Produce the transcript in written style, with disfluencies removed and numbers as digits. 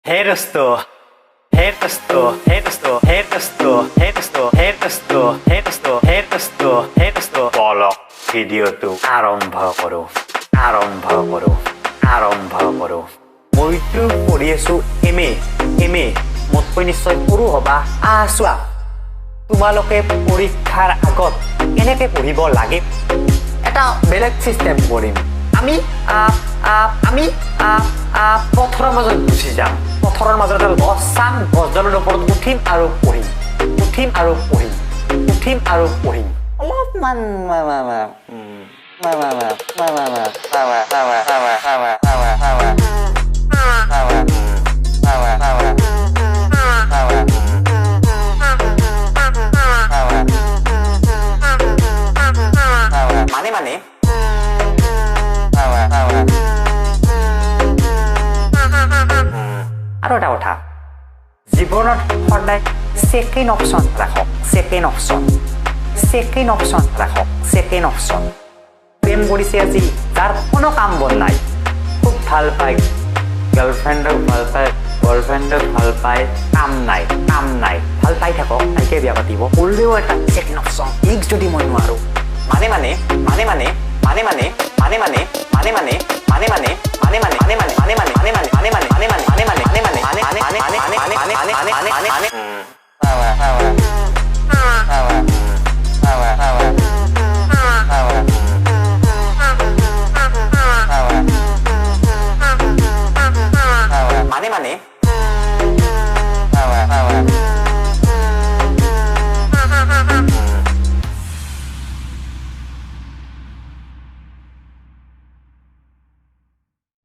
Hey dosto, hey dosto, hey dosto, hey dosto, hey dosto, hey dosto, hey dosto, hey dosto, hey dosto. বলক ভিডিঅ'টো আৰম্ভ কৰোঁ মইতো পঢ়ি আছোঁ এম এ মোতকৈ নিশ্চয় সৰু হ'বা চোৱা তোমালোকে পৰীক্ষাৰ আগত কেনেকৈ পঢ়িব লাগে এটা বেলেগ চিষ্টেম কৰিম আমি পথৰৰ মাজত গুচি যাম পথৰৰ মাজত গছ চাম গছডালৰ ওপৰত উঠিম আৰু পঢ়িম অলপমান মানে আৰু এটা কথা জীৱনত সদায় সেকেন্ড অপশন ৰাখক সেকেন্ড অপশন প্ৰেম কৰিছে আজি তাৰ কোনো কাম বন নাই খুব ভাল পায় গাৰ্লফ্ৰেণ্ডক ভাল পায় বয়ফ্ৰেণ্ডক ভাল পায় কাম নাই ভাল পাই থাকক তাইকে বিয়া পাতিব হ'লেও এটা সেকেন্ড অপশন এক যদি মই নোৱাৰো মানে